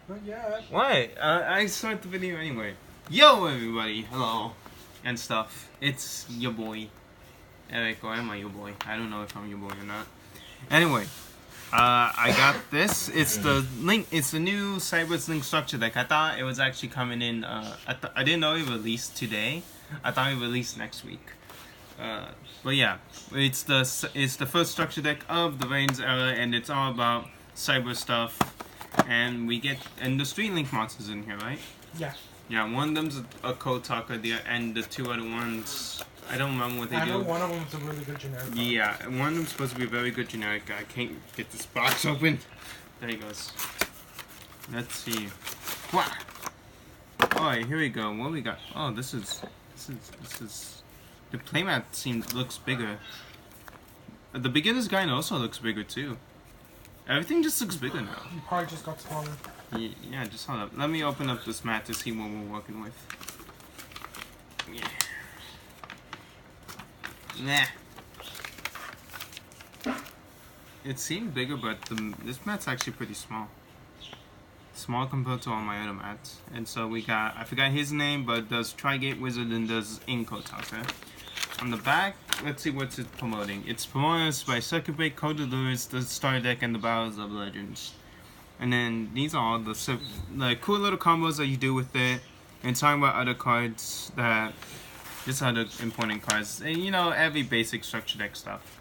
Not yet. Why? I start the video anyway. Yo, everybody. Hello. And stuff. It's your boy. Eric, or am I your boy? I don't know if I'm your boy or not. Anyway. I got this. It's the link. It's the new Cyberse link structure deck. I thought it was actually coming in. I didn't know it released today. I thought it released next week. But yeah, it's the first structure deck of the Reigns era, and it's all about cyber stuff. And the Street Link monsters in here, right? Yeah. Yeah, one of them's a code talker, and the two other ones, I don't remember what they do. I know one of them's a really good generic. Yeah, one of them's supposed to be a very good generic. I can't get this box open. There he goes. Let's see. Wow. Alright, here we go. What we got? Oh, this is. The playmat looks bigger. The beginner's guide also looks bigger too. Everything just looks bigger now. You probably just got smaller. Yeah, just hold up. Let me open up this mat to see what we're working with. Yeah. Nah. It seemed bigger, but this mat's actually pretty small. Small compared to all my other mats. And so we got, I forgot his name, but does Trigate Wizard and does Inko Talker. On the back, let's see what's it promoting. It's promoted by Circuit Break, Code of Lures, the Star Deck, and the Battles of Legends. And then these are all the cool little combos that you do with it. And talking about other cards that, just other important cards. And you know, every basic structure deck stuff.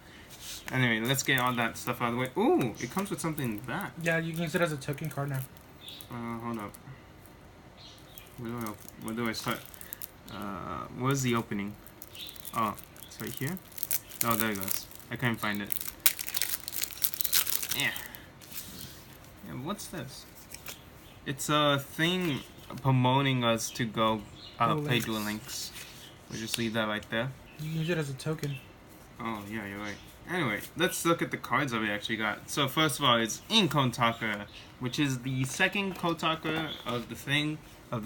Anyway, let's get all that stuff out of the way. Ooh, it comes with something in the back. Yeah, you can use it as a token card now. Hold up. Where do I start? Where's the opening? Oh, it's right here? Oh, there it goes. I can't find it. Yeah. What's this? It's a thing promoting us to go play Duel Links. We'll just leave that right there. You can use it as a token. Oh, yeah, you're right. Anyway, let's look at the cards that we actually got. So first of all, it's Inko Talker, which is the second Code Talker of the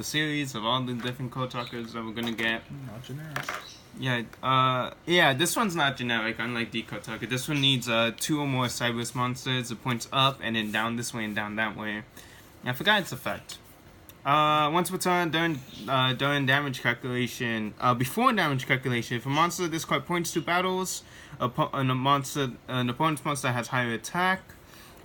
series, of all the different Code Talkers that we're gonna get. Not generic. Yeah, this one's not generic, unlike the Code Talker. This one needs 2 or more Cyberse monsters. It points up and then down this way and down that way. I forgot its effect. Once per turn, during damage calculation, before damage calculation, if a monster of this card points to battles, an opponent's monster has higher attack,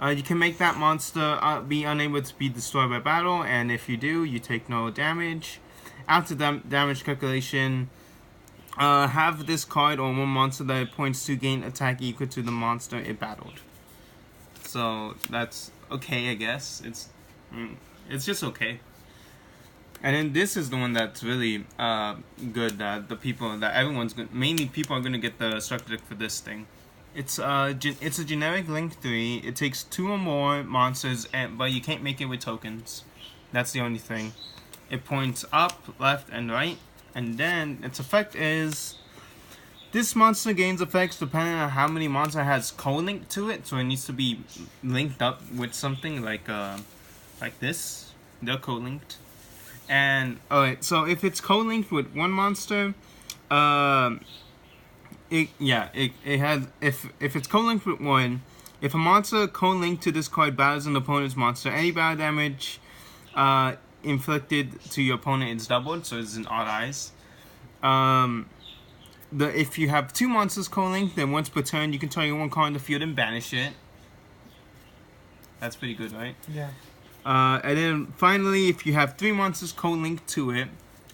you can make that monster be unable to be destroyed by battle, and if you do, you take no damage. After damage calculation, have this card or one monster that it points to gain attack equal to the monster it battled. So that's okay, I guess. It's just okay. And then this is the one that's really good. That mainly people are gonna get the structure deck for this thing. It's a generic Link 3. It takes 2 or more monsters, but you can't make it with tokens. That's the only thing. It points up, left, and right. And then its effect is this monster gains effects depending on how many monster has co-linked to it. So it needs to be linked up with something like this. They're co-linked. And alright, so if it's co-linked with one monster, if it's co-linked with one, if a monster co-linked to this card battles an opponent's monster, any battle damage inflicted to your opponent is doubled, so it's in odd eyes. If you have 2 monsters co-linked, then once per turn you can target one card in the field and banish it. That's pretty good, right? Yeah. And then finally, if you have 3 monsters co-linked to it,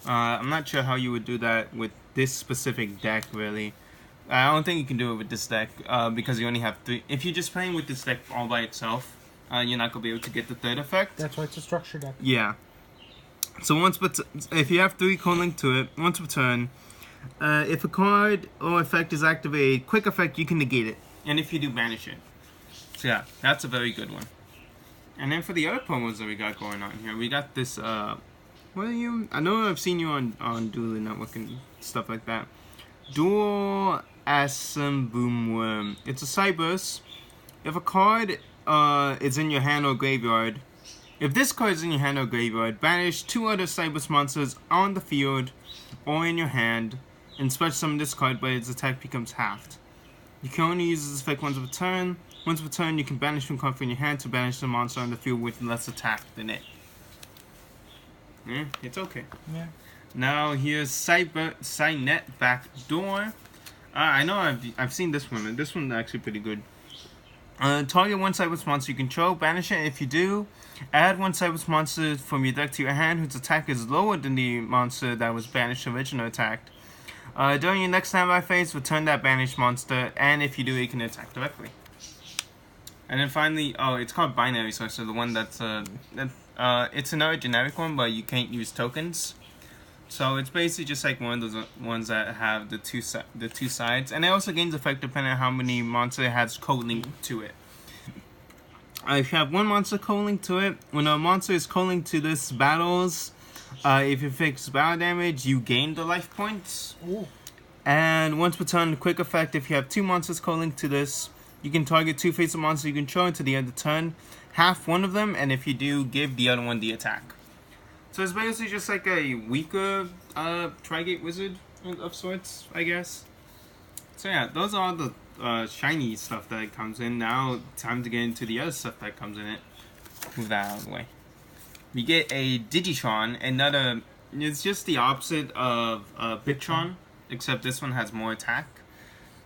I'm not sure how you would do that with this specific deck, really. I don't think you can do it with this deck, because you only have 3. If you're just playing with this deck all by itself, you're not going to be able to get the third effect. That's why it's a structure deck. Yeah. So if you have 3 co-linked to it, once per turn, if a card or effect is activated, quick effect, you can negate it. And if you do, banish it. So yeah, that's a very good one. And then for the other promos that we got going on here, we got this, what are you? I know I've seen you on Dueling Network and stuff like that. Dual Assam Boomworm. It's a Cyberse. If a card is in your hand or graveyard, if this card is in your hand or graveyard, banish 2 other Cyberse monsters on the field or in your hand, and special summon this card, but its attack becomes halved. You can only use this effect once per turn. Once per turn, you can banish one card from your hand to banish the monster on the field with less attack than it. It's okay. Yeah. Now here's Cynet Backdoor. I know I've seen this one. This one's actually pretty good. Target one Cyberse monster you control, banish it. If you do, add one Cyberse monster from your deck to your hand whose attack is lower than the monster that was banished original attacked. During your next standby phase, return that banished monster, and if you do, it can attack directly. And then finally, it's called Binary Source, so the one that's it's another generic one, but you can't use tokens. So it's basically just like one of those ones that have the two sides, and it also gains effect depending on how many monster it has co-linked to it. If you have one monster co-linked to it, when a monster is co-linked to this battles, if you fix battle damage, you gain the life points. Ooh. And once per turn, quick effect, if you have two monsters co-linked to this, you can target two face of monsters you control until the end of the turn, half one of them, and if you do, give the other one the attack. So it's basically just like a weaker Tri-Gate Wizard of sorts, I guess. So yeah, those are all the shiny stuff that comes in. Now, time to get into the other stuff that comes in it. Move that out of the way. We get a Digitron, another... It's just the opposite of Bitron, except this one has more attack.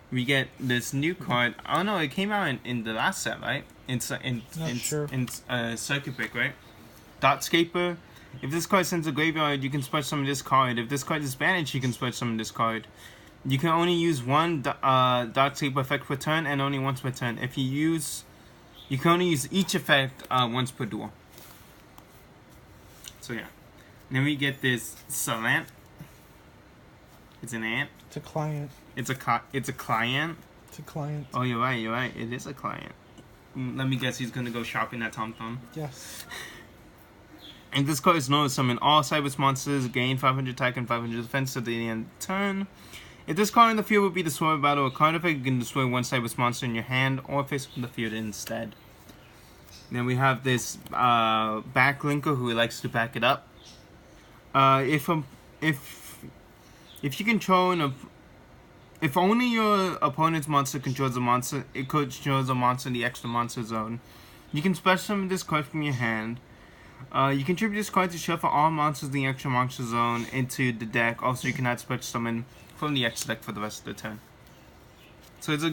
We get this new card. Oh no, it came out in the last set, right? In Circuit Break, right? Dotscaper. If this card sends a graveyard, you can special summon this card. If this card is banished, you can special summon this card. You can only use one Dotscaper effect per turn and only once per turn. If you can only use each effect once per duel. So yeah. Then we get this Salant. It's an ant. It's a client. It's a client. It's a client. Oh, you're right. It is a client. Let me guess, he's gonna go shopping at Tom Thumb. Yes. And this card is known to summon all Cyberse monsters, gain 500 attack and 500 defense at the end of the turn. If this card in the field would be destroyed by battle or card effect, you can destroy one Cyberse monster in your hand or face from the field instead. Then we have this backlinker who likes to back it up. If you control if only your opponent's monster controls a monster, it controls a monster in the extra monster zone. You can special summon this card from your hand. You contribute this card to shuffle all monsters in the extra monster zone into the deck. Also, you cannot special summon from the extra deck for the rest of the turn. So it's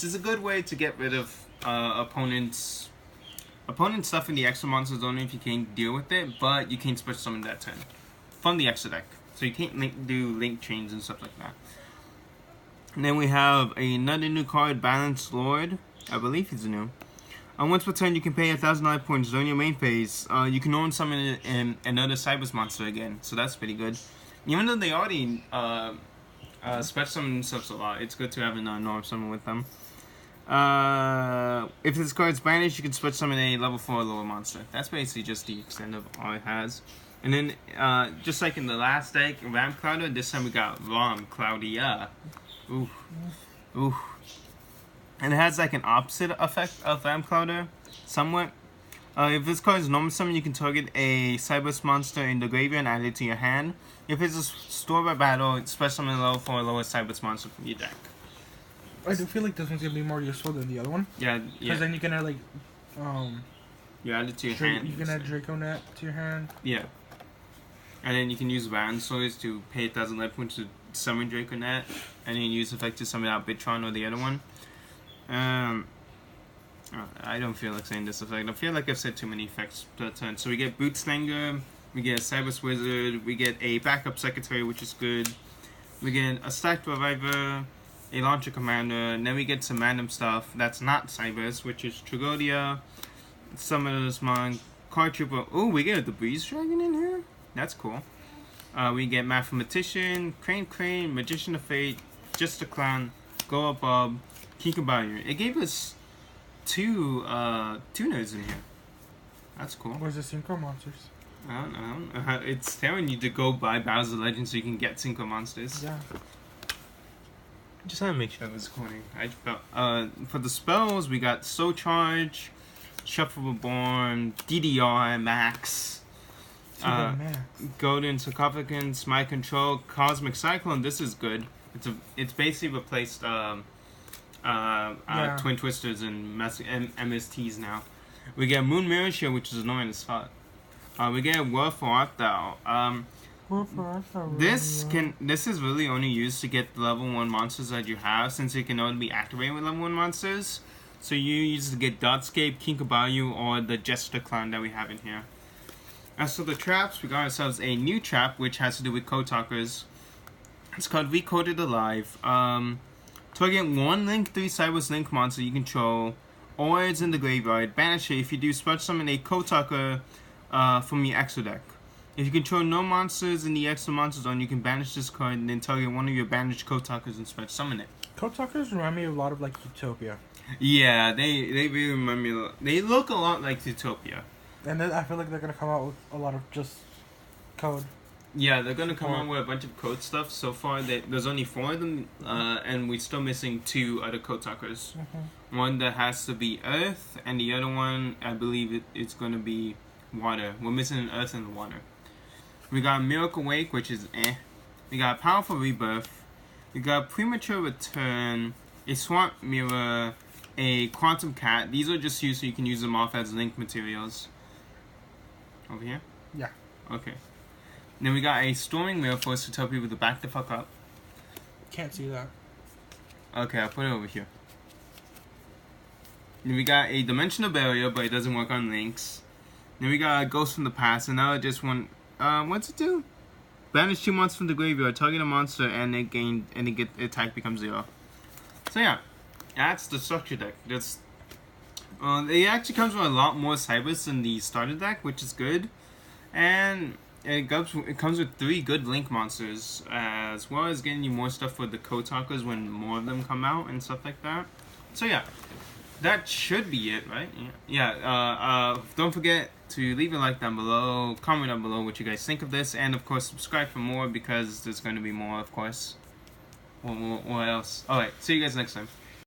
just a good way to get rid of opponent's stuff in the extra monster zone if you can't deal with it, but you can't special summon that turn from the extra deck. So you can't do link chains and stuff like that. And then we have another new card, Balanced Lord. I believe he's new. Once per turn, you can pay 1,000 life points during your main phase. You can only summon another Cyberse monster again, so that's pretty good. Even though they already special summon themselves a lot, it's good to have another norm summon with them. If this card's banished, you can special summon a level 4 or lower monster. That's basically just the extent of all it has. And then, just like in the last deck, Ram Clouder, this time we got Ram Cloudia. Ooh. Ooh. And it has like an opposite effect of Ram Clouder, somewhat. If this card is normal summon, you can target a Cyberse monster in the graveyard and add it to your hand. If it's a store by battle, it's special summon a level 4 or lower Cyberse monster from your deck. I do feel like this one's gonna be more useful than the other one. Yeah. Because then you can add like, you add it to your hand. You can add Draconet to your hand. Yeah. And then you can use Van Swords to pay 1,000 life points to summon Draconet, and then use effect to summon out Bitron or the other one. I don't feel like saying this effect. I feel like I've said too many effects per turn. So we get Bootslinger, we get a Cyberse Wizard, we get a backup Secretary, which is good. We get a Stacked Reviver, a Launcher Commander, and then we get some random stuff that's not Cyberse, which is Tragodia, Summoner's Monk, Card Trooper. Oh, we get the Breeze Dragon in here? That's cool. We get Mathematician, Crane, Magician of Fate, Just a Clown, Go Above, Kikabayu. It gave us two tuners in here. That's cool. Where's the Synchro Monsters? I don't know. It's telling you to go buy Battles of Legends so you can get Synchro Monsters. Yeah. Just had to make sure I was recording. For the spells, we got Soul Charge, Shuffle Reborn, DDR, Max. Golden Sarcophagus, My Control, Cosmic Cyclone. This is good. It's basically replaced Twin Twisters and MSTs now. We get Moon Mirror Shield, which is annoying as fuck. We get World for Art though. This is really only used to get the level 1 monsters that you have, since it can only be activated with level 1 monsters. So you use to get Dotscape, Kinkabayu, or the Jester Clown that we have in here. As for the traps, we got ourselves a new trap which has to do with code talkers. It's called Recoded Alive. Target 1 Link 3 Cyberse Link monster you control, or it's in the graveyard. Banish it if you do special summon a code talker from your extra deck. If you control no monsters in the extra monster zone, you can banish this card and then target one of your banished code talkers and special summon it. Code talkers remind me a lot of like Utopia. Yeah, they really remind me. They look a lot like Utopia. And then I feel like they're gonna come out with a lot of just code. Yeah, they're gonna come out with a bunch of code stuff. So far, there's only 4 of them, and we're still missing 2 other code talkers. One that has to be Earth, and the other one, I believe it's gonna be Water. We're missing an Earth and Water. We got Miracle Wake, which is eh. We got Powerful Rebirth. We got Premature Return, a Swamp Mirror, a Quantum Cat. These are just used so you can use them off as link materials. Over here? Yeah. Okay. Then we got a Storming Mirror for us to tell people to back the fuck up. Can't see that. Okay, I'll put it over here. Then we got a Dimensional Barrier, but it doesn't work on links. Then we got a Ghost from the Past, and now I just want... what's it do? Banish 2 monsters from the graveyard, target a monster, and attack becomes 0. So yeah, that's the structure deck. Just it actually comes with a lot more Cyberse than the starter deck, which is good, and it comes with 3 good link monsters, as well as getting you more stuff for the code talkers when more of them come out and stuff like that. So yeah, that should be it, right? Yeah. Don't forget to leave a like down below, comment down below what you guys think of this, and of course subscribe for more because there's going to be more, of course. What else? Alright, see you guys next time.